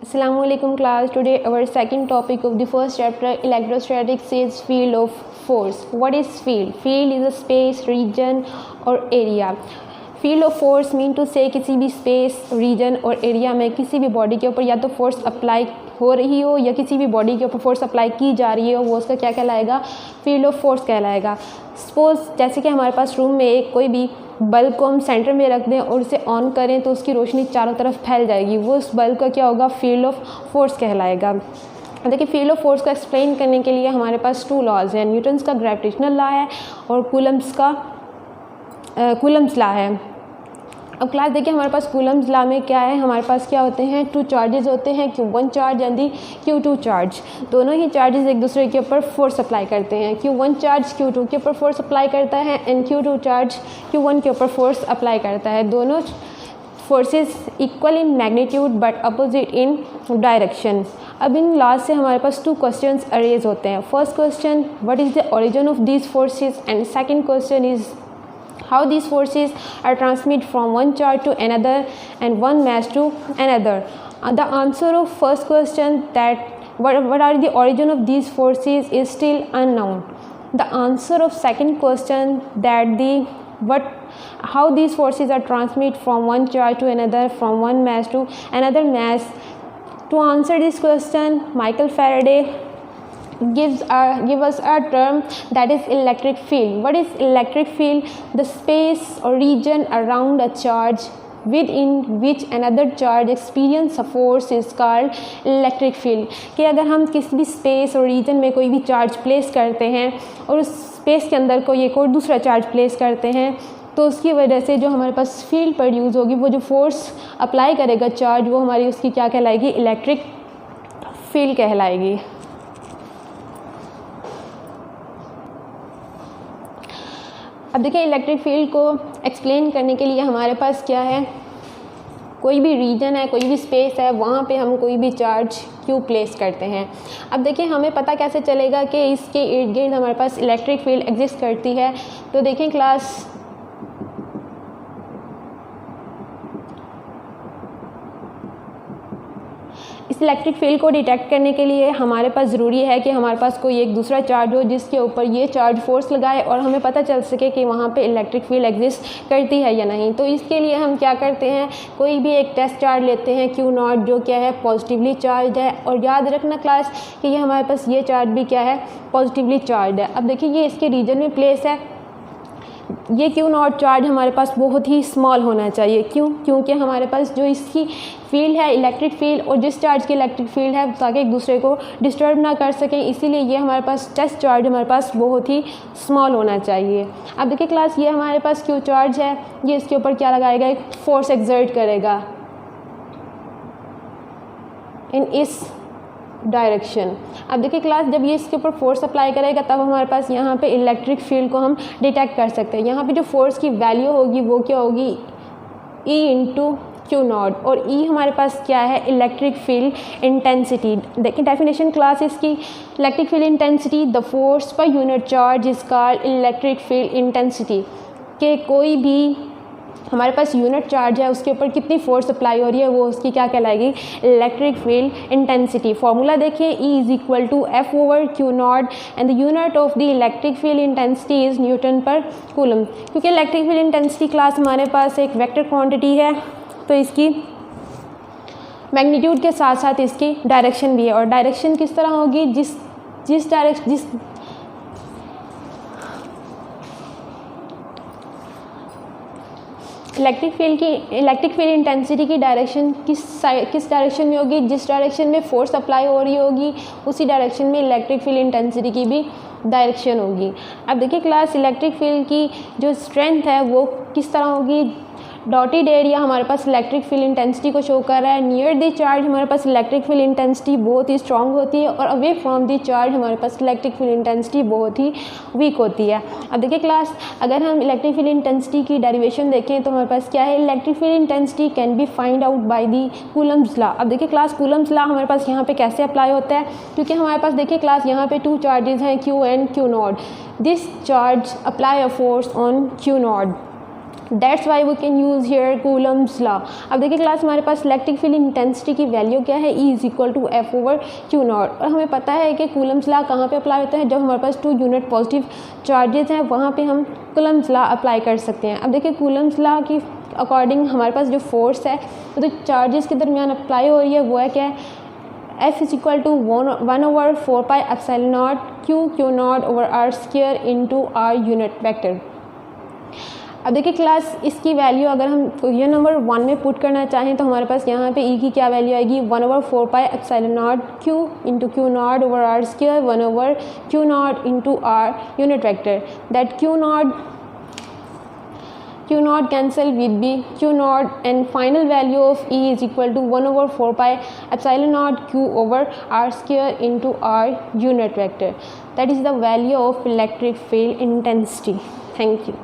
Assalamualaikum class. Today our second topic of the first chapter electrostatics is field of force. What is field? Field is a space, region or area. Field of force mean to say किसी भी space, reason और area में किसी भी body के ऊपर या तो फोर्स अप्लाई हो रही हो या किसी भी बॉडी के ऊपर फोर्स अप्लाई की जा रही हो, वो उसका क्या कहलाएगा? फील्ड ऑफ फोर्स कहलाएगा। सपोज जैसे कि हमारे पास रूम में एक कोई भी बल्ब को हम सेंटर में रख दें और उसे ऑन करें तो उसकी रोशनी चारों तरफ फैल जाएगी, वो उस बल्ब का क्या होगा? फील्ड ऑफ फोर्स कहलाएगा। देखिए फील्ड ऑफ फोर्स को एक्सप्लेन करने के लिए हमारे पास टू लॉज हैं, न्यूटन्स का ग्रेविटेशनल लॉ है और कूलम्स लॉ है। अब क्लास देखिए हमारे पास कूलम्स लॉ में क्या है, हमारे पास क्या होते हैं? टू चार्जेस होते हैं, Q1 charge and the Q2 charge. दोनों ही चार्जेस एक दूसरे के ऊपर फोर्स अप्लाई करते हैं। Q1 चार्ज Q2 के ऊपर फोर्स अप्लाई करता है एंड Q2 चार्ज Q1 के ऊपर फोर्स अप्लाई करता है। दोनों forces equal in magnitude but opposite in direction. अब इन लॉज से हमारे पास टू क्वेश्चंस अरेज होते हैं। First question, what is the origin of these forces, and second question is how these forces are transmitted from one charge to another and one mass to another. The answer of first question, that what are the origin of these forces, is still unknown. The answer of second question, that how these forces are transmitted from one charge to another, from one mass to another mass. To answer this question, Michael Faraday give us a term, that is electric field. What is electric field? The space or region around a charge within which another charge experience a force is called electric field. कि अगर हम किसी भी space और reason में कोई भी charge place करते हैं और उस स्पेस के अंदर कोई एक और दूसरा चार्ज प्लेस करते हैं तो उसकी वजह से जो हमारे पास फील्ड प्रोड्यूस होगी, वो जो फोर्स अप्लाई करेगा चार्ज, वो हमारी उसकी क्या कहलाएगी? इलेक्ट्रिक फील्ड कहलाएगी। अब देखिए इलेक्ट्रिक फील्ड को एक्सप्लेन करने के लिए हमारे पास क्या है? कोई भी रीजन है, कोई भी स्पेस है, वहाँ पे हम कोई भी चार्ज क्यों प्लेस करते हैं। अब देखिए हमें पता कैसे चलेगा कि इसके इर्द गिर्द हमारे पास इलेक्ट्रिक फील्ड एग्जिस्ट करती है। तो देखें क्लास, इस इलेक्ट्रिक फील्ड को डिटेक्ट करने के लिए हमारे पास ज़रूरी है कि हमारे पास कोई एक दूसरा चार्ज हो जिसके ऊपर ये चार्ज फोर्स लगाए और हमें पता चल सके कि वहाँ पे इलेक्ट्रिक फील्ड एग्जिस्ट करती है या नहीं। तो इसके लिए हम क्या करते हैं, कोई भी एक टेस्ट चार्ज लेते हैं Q0, जो क्या है? पॉजिटिवली चार्ज है। और याद रखना क्लास कि ये हमारे पास ये चार्ज भी क्या है? पॉजिटिवली चार्ज है। अब देखिए ये इसके रीजन में प्लेस है। ये Q0 चार्ज हमारे पास बहुत ही स्मॉल होना चाहिए। क्यों? क्योंकि हमारे पास जो इसकी फील्ड है इलेक्ट्रिक फील्ड और जिस चार्ज की इलेक्ट्रिक फील्ड है, ताकि एक दूसरे को डिस्टर्ब ना कर सकें, इसीलिए ये हमारे पास टेस्ट चार्ज हमारे पास बहुत ही स्मॉल होना चाहिए। अब देखिए क्लास, ये हमारे पास Q चार्ज है, ये इसके ऊपर क्या लगाएगा? एक फोर्स एक्सर्ट करेगा इन इस डायरेक्शन। अब देखिए क्लास, जब ये इसके ऊपर फोर्स अप्लाई करेगा तब हमारे पास यहाँ पे इलेक्ट्रिक फील्ड को हम डिटेक्ट कर सकते हैं। यहाँ पे जो फोर्स की वैल्यू होगी वो क्या होगी? E इंटू Q0, और E हमारे पास क्या है? Electric field intensity. देखिए डेफिनेशन क्लास इसकी, electric field intensity, the force per unit charge is called electric field intensity. कि कोई भी हमारे पास यूनिट चार्ज है उसके ऊपर कितनी फोर्स अप्लाई हो रही है, वो उसकी क्या कहलाएगी? Electric field intensity. फॉर्मूला देखिए, E is equal to F over Q0 and the unit of the electric field intensity is newton per coulomb. क्योंकि इलेक्ट्रिक फील्ड इंटेंसिटी क्लास हमारे पास एक वेक्टर क्वांटिटी है, तो इसकी मैग्नीट्यूड के साथ साथ इसकी डायरेक्शन भी है। और डायरेक्शन किस तरह होगी? जिस इलेक्ट्रिक फील्ड इंटेंसिटी की डायरेक्शन किस डायरेक्शन में होगी? जिस डायरेक्शन में फोर्स अप्लाई हो रही होगी उसी डायरेक्शन में इलेक्ट्रिक फील्ड इंटेंसिटी की भी डायरेक्शन होगी। अब देखिए क्लास, इलेक्ट्रिक फील्ड की जो स्ट्रेंथ है वो किस तरह होगी? डॉटेड एरिया हमारे पास इलेक्ट्रिक फील्ड इंटेंसिटी को शो कर रहा है। नियर द चार्ज हमारे पास इलेक्ट्रिक फील्ड इंटेंसिटी बहुत ही स्ट्रांग होती है और अवे फ्रॉम द चार्ज हमारे पास इलेक्ट्रिक फील्ड इंटेंसिटी बहुत ही वीक होती है। अब देखिए क्लास, अगर हम इलेक्ट्रिक फील्ड इंटेंसिटी की डेरिवेशन देखें तो हमारे पास क्या है? Electric field intensity can be find out by the Coulomb's law. अब देखिए क्लास, कूलम्स लॉ हमारे पास यहाँ पे कैसे अप्लाई होता है? क्योंकि हमारे पास देखिए क्लास यहाँ पे टू चार्जेस हैं, Q and Q0। This charge apply a force on Q0 that's why we can use here Coulomb's law. अब देखिए क्लास, हमारे पास इलेक्ट्रिक फील्ड इंटेंसिटी की वैल्यू क्या है, E = F/Q0। और हमें पता है कि कूलम्स लॉ कहाँ पे अप्लाई होता है, जब हमारे पास 2 यूनिट पॉजिटिव चार्जेस हैं वहाँ पे हम कूलम्स लॉ अप्लाई कर सकते हैं। अब देखिए कूलम्स लॉ की अकॉर्डिंग हमारे पास जो फोर्स है वो तो चार्जेस के दरमियान अप्लाई हो रही है, वो है क्या है, F = 1/4πε0 Q/r² into r unit vector. अब देखिए क्लास, इसकी वैल्यू अगर हम क्वेश्चन नंबर 1 में पुट करना चाहें तो हमारे पास यहाँ पे E की क्या वैल्यू आएगी, 1/4πε0 Q into Q0/r², 1/Q0 into r unit vector. That Q0 cancel with B, Q0, and final value of E is equal to 1/4πε0 Q/r² into r unit vector. That is the value of electric field intensity. Thank you.